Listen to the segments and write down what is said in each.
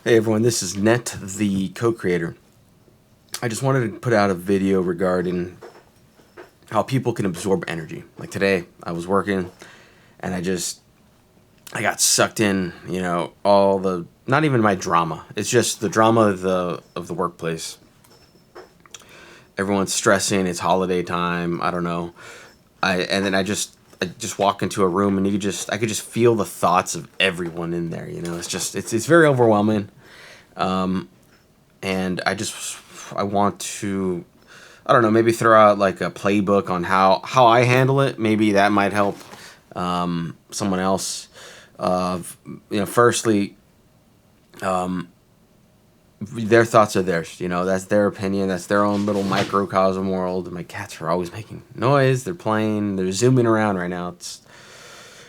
Hey everyone, this is Net, the co-creator. I just wanted to put out a video regarding how people can absorb energy. Like today, I was working and I got sucked in, all the, not even my drama. It's just the drama of the workplace. Everyone's stressing, it's holiday time, I don't know. And then I just walk into a room and I could just feel the thoughts of everyone in there, it's very overwhelming. And I want to, I don't know, maybe throw out like a playbook on how I handle it. Maybe that might help someone else. Firstly, their thoughts are theirs. That's their opinion. That's their own little microcosm world. My cats are always making noise. They're playing. They're zooming around right now.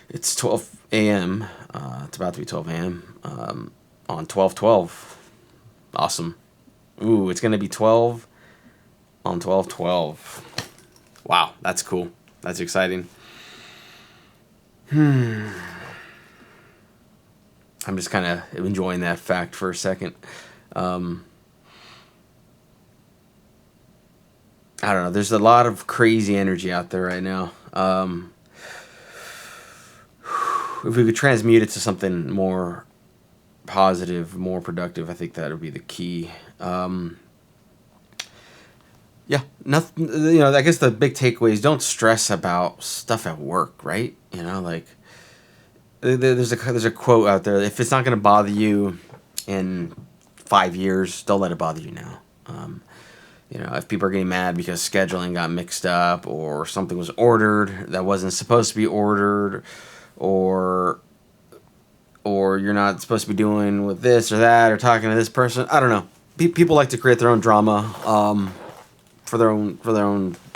It's 12 a.m. It's about to be 12 a.m. On 12/12. Awesome. Ooh, it's gonna be 12 on 12/12. Wow, that's cool. That's exciting. I'm just kind of enjoying that fact for a second. I don't know. There's a lot of crazy energy out there right now. If we could transmute it to something more positive, more productive, I think that would be the key. Yeah, nothing. I guess the big takeaway is don't stress about stuff at work, right? Like there's a quote out there: if it's not going to bother you in 5 years, don't let it bother you now. If people are getting mad because scheduling got mixed up or something was ordered that wasn't supposed to be ordered, or you're not supposed to be doing with this or that or talking to this person. I don't know. People like to create their own drama for their own.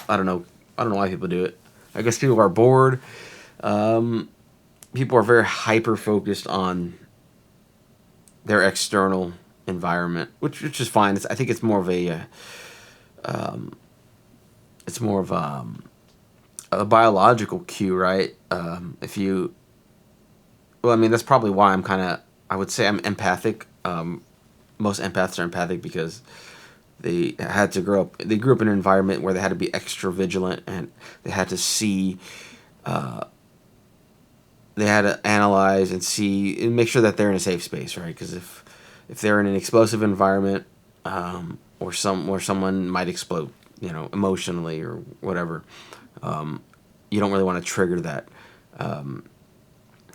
I don't know why people do it. I guess people are bored. People are very hyper focused on their external environment, which is fine. I think it's more of a biological cue, right? That's probably why I would say I'm empathic. Most empaths are empathic because they grew up in an environment where they had to be extra vigilant, and they had to see, they had to analyze and see and make sure that they're in a safe space, right? Because if they're in an explosive environment, or someone might explode, emotionally or whatever, you don't really want to trigger that.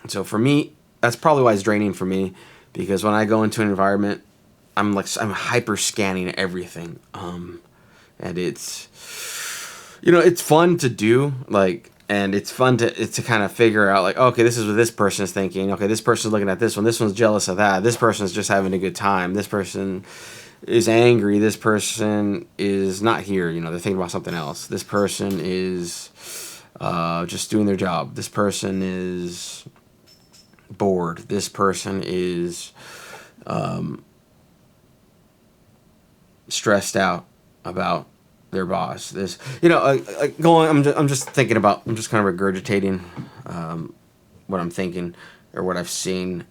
So for me, that's probably why it's draining for me, because when I go into an environment, I'm hyper scanning everything, and it's fun to do, and it's fun to kind of figure out, okay, this is what this person is thinking. Okay, this person's looking at this one. This one's jealous of that. This person's just having a good time. This person is angry. This person is not here. They're thinking about something else. This person is just doing their job. This person is bored. This person is stressed out about their boss. This, I'm just thinking about. I'm just kind of regurgitating what I'm thinking or what I've seen.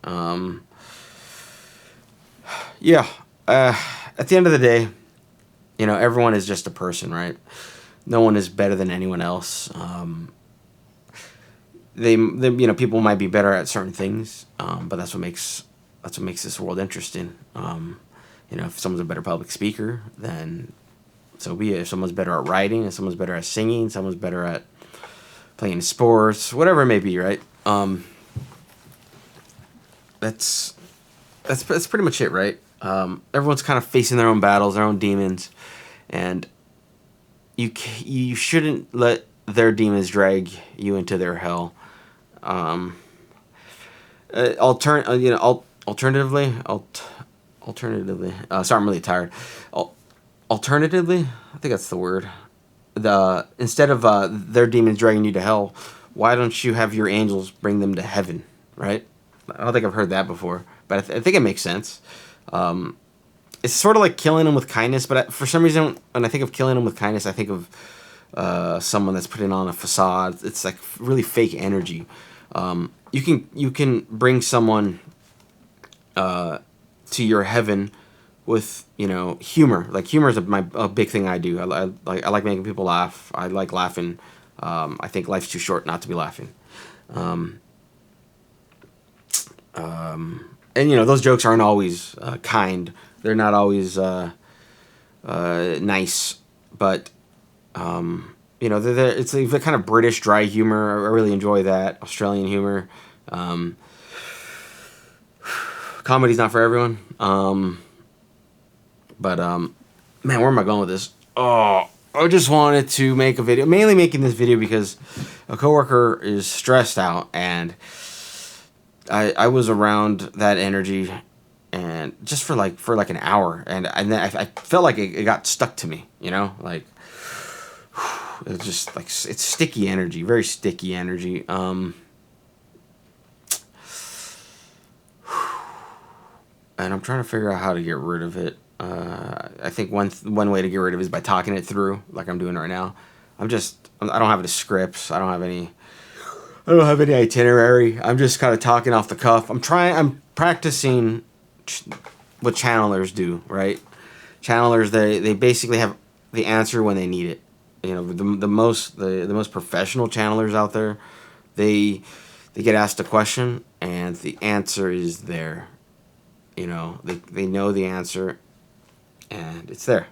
Yeah. At the end of the day, everyone is just a person, right? No one is better than anyone else. People might be better at certain things, but that's what makes this world interesting. If someone's a better public speaker, then so be it. If someone's better at writing, if someone's better at singing, someone's better at playing sports, whatever it may be, right? That's pretty much it, right? Everyone's kind of facing their own battles, their own demons, and you shouldn't let their demons drag you into their hell. Alternatively, sorry, I'm really tired. Alternatively, I think that's the word. Instead of their demons dragging you to hell, why don't you have your angels bring them to heaven, right? I don't think I've heard that before, but I think it makes sense. It's sort of like killing them with kindness, but for some reason, when I think of killing them with kindness, I think of someone that's putting on a facade. It's like really fake energy. You can bring someone to to your heaven with, humor. Like humor is a big thing I do. I like making people laugh. I like laughing. I think life's too short not to be laughing. Um, and those jokes aren't always kind. They're not always nice, but it's a kind of British dry humor. I really enjoy that Australian humor. Um, Comedy's not for everyone. But man, where am I going with this? Oh, I just wanted to make a video. Mainly making this video because a coworker is stressed out, and I was around that energy, and just for like an hour, and then I felt like it got stuck to me. Like it's just like it's sticky energy, very sticky energy. And I'm trying to figure out how to get rid of it. I think one way to get rid of it is by talking it through, like I'm doing right now. I don't have any scripts. I don't have any itinerary. I'm just kind of talking off the cuff. I'm practicing what channelers do, right? Channelers, they basically have the answer when they need it. The most professional channelers out there, they get asked a question and the answer is there. They know the answer and it's there.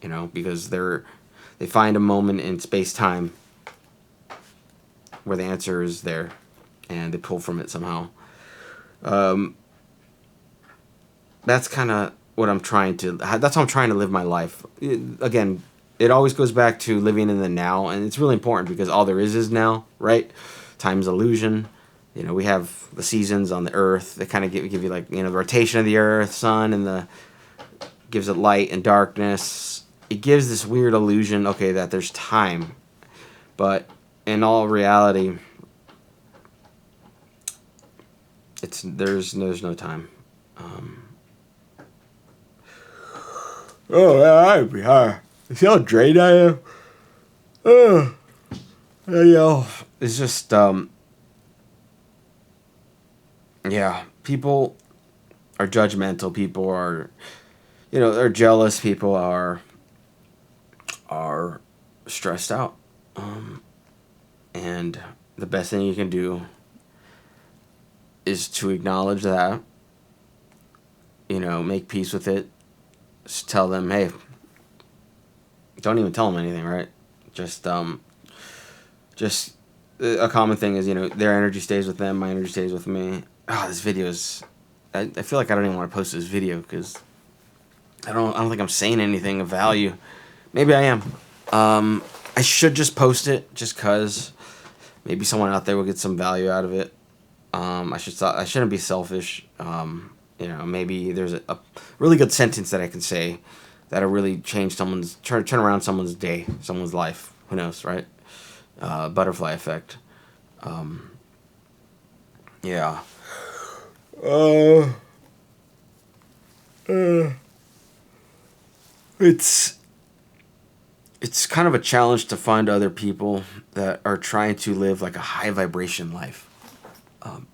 Because they find a moment in space time where the answer is there, and they pull from it somehow. That's kind of what I'm trying to. That's how I'm trying to live my life. Again, it always goes back to living in the now, and it's really important because all there is now, right? Time's illusion. We have the seasons on the Earth. They kind of give you like the rotation of the Earth, sun, and the gives it light and darkness. It gives this weird illusion, okay, that there's time, but in all reality, there's no time. Oh, yeah, I'd be high. See how drained I am? It's just yeah. People are judgmental. People are, they're jealous. People are stressed out. And the best thing you can do is to acknowledge that, make peace with it. Just tell them, hey, don't even tell them anything, right? Just a common thing is, their energy stays with them, my energy stays with me. This video is, I feel like I don't even want to post this video because I don't think I'm saying anything of value. Maybe I am. I should just post it just cause maybe someone out there will get some value out of it. I shouldn't be selfish. Maybe there's a really good sentence that I can say that'll really change turn around someone's day, someone's life. Who knows, right? Butterfly effect. Yeah. It's kind of a challenge to find other people that are trying to live like a high vibration life.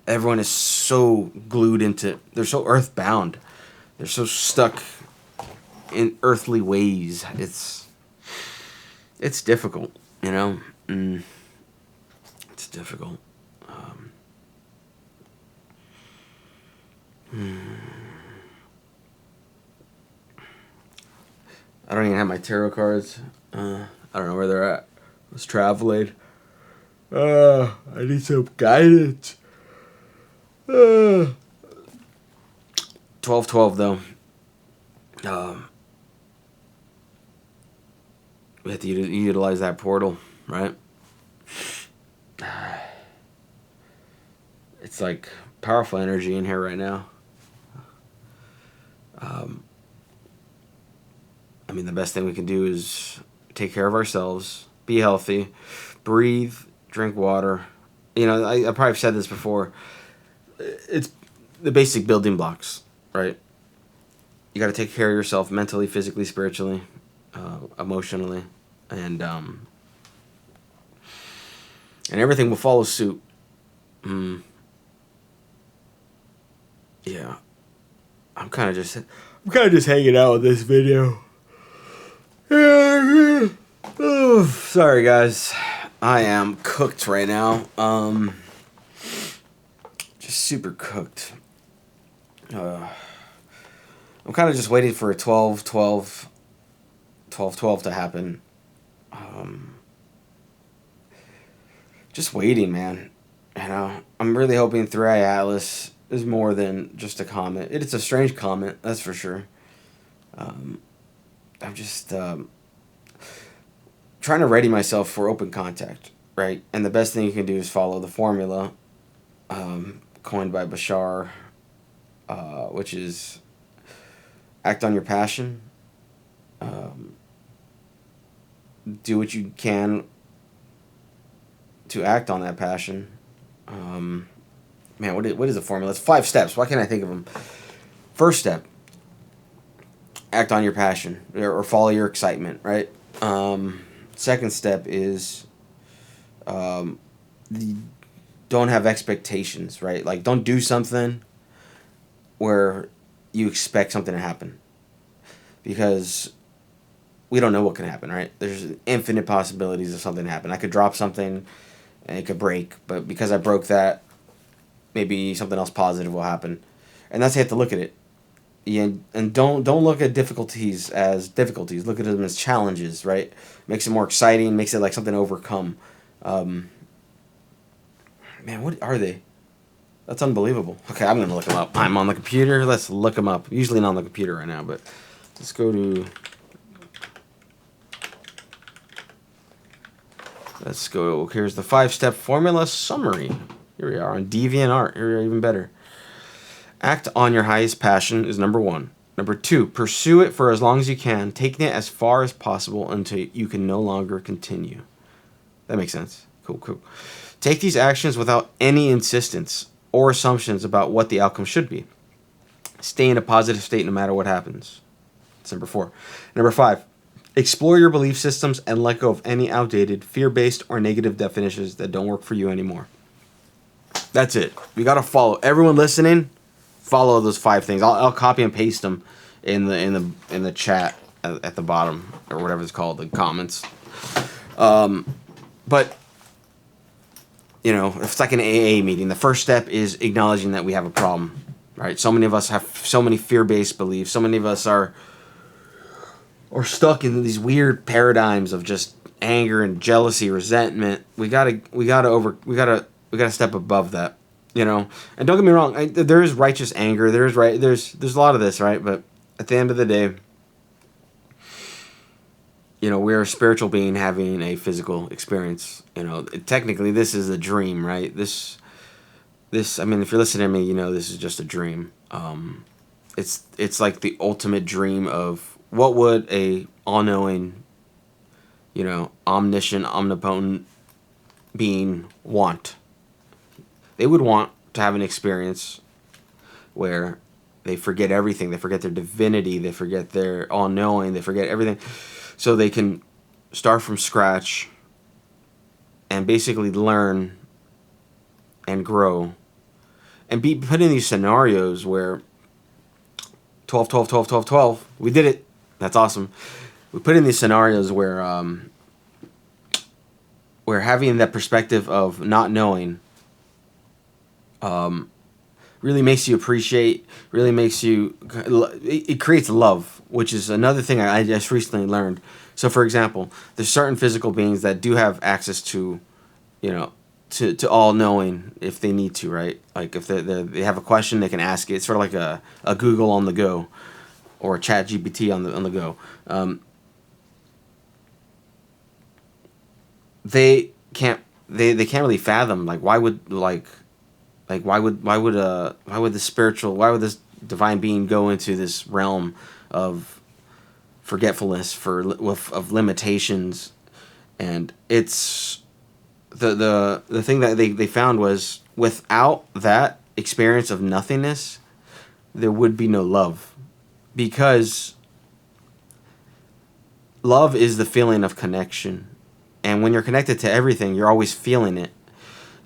Everyone is so glued into, they're so earthbound. They're so stuck in earthly ways. It's difficult, It's difficult. I don't even have my tarot cards. I don't know where they're at. I was traveling. I need some guidance. 12-12 though. We have to utilize that portal, right? It's like powerful energy in here right now. The best thing we can do is take care of ourselves, be healthy, breathe, drink water. I probably said this before. It's the basic building blocks, right? You got to take care of yourself mentally, physically, spiritually, emotionally, and everything will follow suit. Yeah. I'm kind of just hanging out with this video. Oh, sorry guys, I am cooked right now. Just super cooked. I'm kind of just waiting for a 12-12 to happen. Just waiting, man. You know, I'm really hoping 3i Atlas is more than just a comment. It's a strange comment, that's for sure. I'm just trying to ready myself for open contact, right? And the best thing you can do is follow the formula coined by Bashar, which is act on your passion, do what you can to act on that passion. Man, what is the formula? It's 5 steps. Why can't I think of them? First step, act on your passion or follow your excitement, right? Second step is don't have expectations, right? Like, don't do something where you expect something to happen, because we don't know what can happen, right? There's infinite possibilities of something to happen. I could drop something and it could break, but because I broke that, maybe something else positive will happen. And that's how you have to look at it. Yeah, and don't look at difficulties as difficulties. Look at them as challenges, right? Makes it more exciting, makes it like something to overcome. Man, what are they? That's unbelievable. Okay, I'm going to look them up. I'm on the computer. Let's look them up. Usually not on the computer right now, but let's go to... Let's go. Here's the 5-step formula summary. Here we are on DeviantArt. Here we are, even better. Act on your highest passion is number 1. Number 2, pursue it for as long as you can, taking it as far as possible until you can no longer continue. That makes sense. Cool. Take these actions without any insistence or assumptions about what the outcome should be. Stay in a positive state no matter what happens. That's number 4. Number 5, explore your belief systems and let go of any outdated, fear-based, or negative definitions that don't work for you anymore. That's it. We got to follow. Everyone listening, follow those 5 things. I'll copy and paste them in the chat at the bottom, or whatever it's called, the comments. But you know, if it's like an AA meeting, the first step is acknowledging that we have a problem, right? So many of us have so many fear-based beliefs. So many of us are stuck in these weird paradigms of just anger and jealousy, resentment. We gotta step above that, you know. And don't get me wrong, there is righteous anger. There's a lot of this, right? But at the end of the day, you know, we're a spiritual being having a physical experience. You know, technically, this is a dream, right? This. I mean, if you're listening to me, you know this is just a dream. It's like the ultimate dream of what would a all-knowing, you know, omniscient, omnipotent being want. They would want to have an experience where they forget everything. They forget their divinity. They forget their all-knowing. They forget everything. So they can start from scratch and basically learn and grow and be put in these scenarios where 12, 12, 12, 12, 12, we did it. That's awesome. We put in these scenarios where having that perspective of not knowing really makes you appreciate, really makes you, it creates love, which is another thing I just recently learned. So for example, there's certain physical beings that do have access to, you know, to all knowing if they need to, right? Like if they have a question, they can ask it. It's sort of like a Google on the go, or a Chat GPT on the go. They can't really fathom, like, why would this divine being go into this realm of forgetfulness, of limitations. And it's the thing that they found was, without that experience of nothingness, there would be no love, because love is the feeling of connection, and when you're connected to everything, you're always feeling it.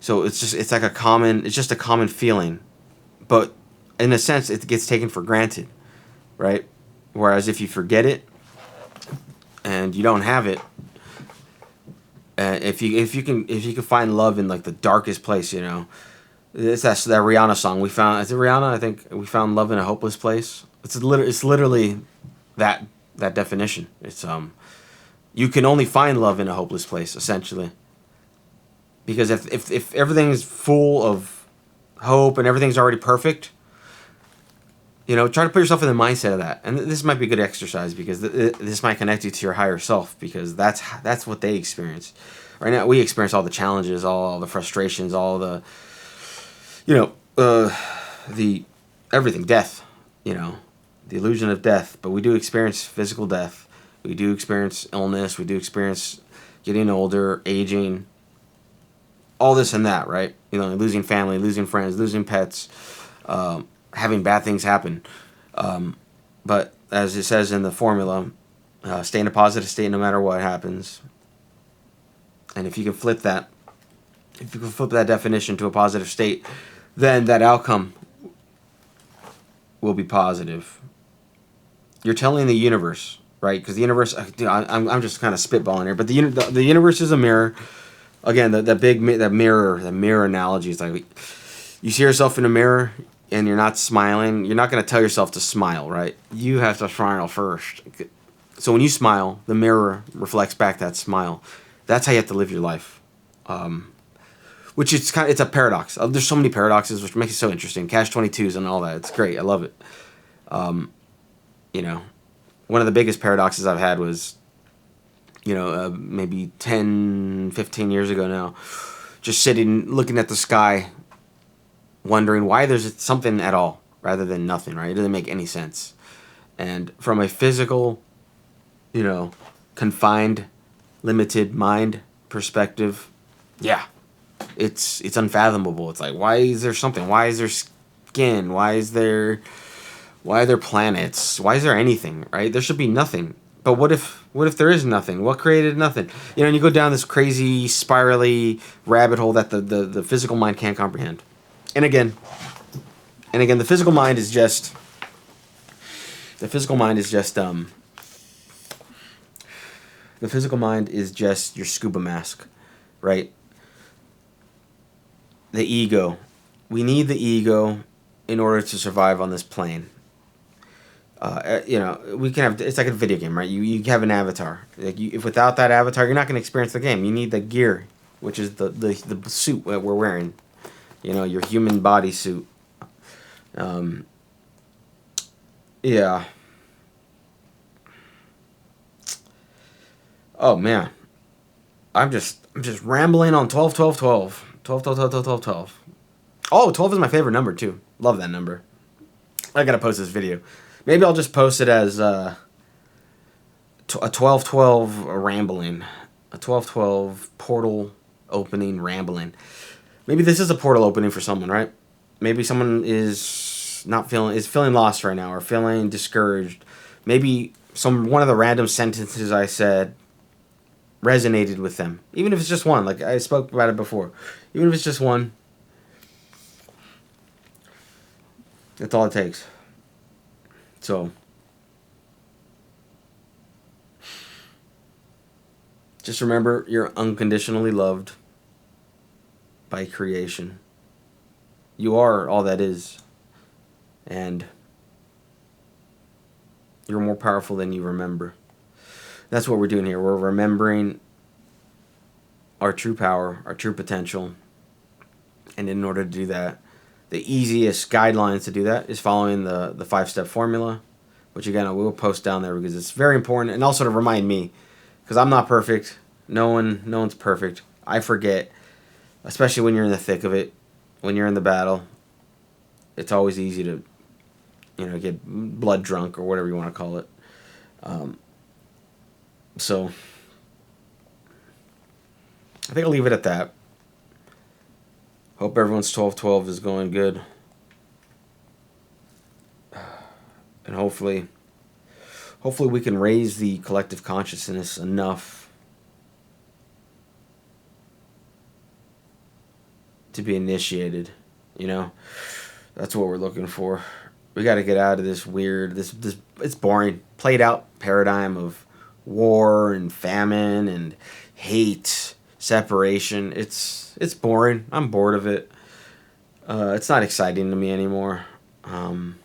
So it's just a common feeling. But in a sense, it gets taken for granted, right? Whereas if you forget it and you don't have it, if you can find love in like the darkest place, it's that Rihanna song we found. Is it Rihanna? I think we found love in a hopeless place. It's literally that that definition. It's you can only find love in a hopeless place, essentially. Because if everything's full of hope and everything's already perfect, try to put yourself in the mindset of that. And this might be a good exercise because this might connect you to your higher self, because that's what they experience. Right now, we experience all the challenges, all the frustrations, all the, the everything, death, the illusion of death. But we do experience physical death. We do experience illness. We do experience getting older, aging, all this and that, right? Losing family, losing friends, losing pets, having bad things happen. But as it says in the formula, stay in a positive state no matter what happens. And if you can flip that definition to a positive state, then that outcome will be positive. You're telling the universe, right? Because the universe, I'm just kind of spitballing here, but the universe is a mirror. Again, that mirror analogy is like, you see yourself in a mirror and you're not smiling. You're not going to tell yourself to smile, right? You have to smile first. So when you smile, the mirror reflects back that smile. That's how you have to live your life. Which it's a paradox. There's so many paradoxes, which makes it so interesting. Catch-22s and all that. It's great. I love it. One of the biggest paradoxes I've had was, maybe 10, 15 years ago now, just sitting, looking at the sky, wondering why there's something at all rather than nothing, right? It doesn't make any sense. And from a physical, confined, limited mind perspective, yeah, it's unfathomable. It's like, why is there something? Why is there skin? Why are there planets? Why is there anything, right? There should be nothing. But what if there is nothing? What created nothing? And you go down this crazy, spirally rabbit hole that the physical mind can't comprehend. And again, the physical mind is just your scuba mask, right? The ego. We need the ego in order to survive on this plane. We can have, it's like a video game, right? You have an avatar. Like if without that avatar, you're not going to experience the game. You need the gear, which is the suit that we're wearing. Your human body suit. Yeah. Oh man, I'm just rambling on 12, 12, 12. 12, 12, 12, 12, 12, 12. Oh, 12 is my favorite number too. Love that number. I gotta post this video. Maybe I'll just post it as a 12-12 rambling. A 12-12 portal opening rambling. Maybe this is a portal opening for someone, right? Maybe someone is feeling lost right now or feeling discouraged. Maybe one of the random sentences I said resonated with them. Even if it's just one, like I spoke about it before. Even if it's just one, that's all it takes. So, just remember, you're unconditionally loved by creation. You are all that is. And you're more powerful than you remember. That's what we're doing here. We're remembering our true power, our true potential. And in order to do that, the easiest guidelines to do that is following the 5-step formula, which again I will post down there because it's very important, and also to remind me, because I'm not perfect. No one's perfect. I forget, especially when you're in the thick of it, when you're in the battle. It's always easy to, get blood drunk or whatever you want to call it. So I think I'll leave it at that. Hope everyone's 12-12 is going good. And hopefully we can raise the collective consciousness enough to be initiated, That's what we're looking for. We got to get out of this weird, this it's boring, played out paradigm of war and famine and hate, separation. It's boring. I'm bored of it. It's not exciting to me anymore. Um,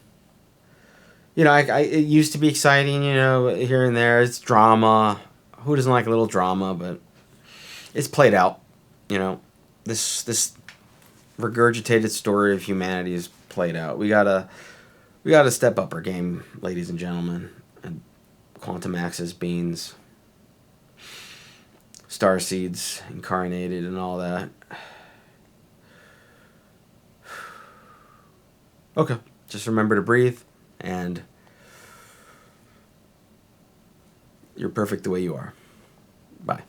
it used to be exciting, here and there. It's drama. Who doesn't like a little drama? But it's played out. You know, this regurgitated story of humanity is played out. We gotta step up our game, ladies and gentlemen. And quantum access beings, star seeds incarnated, and all that. Okay, just remember to breathe, and you're perfect the way you are. Bye.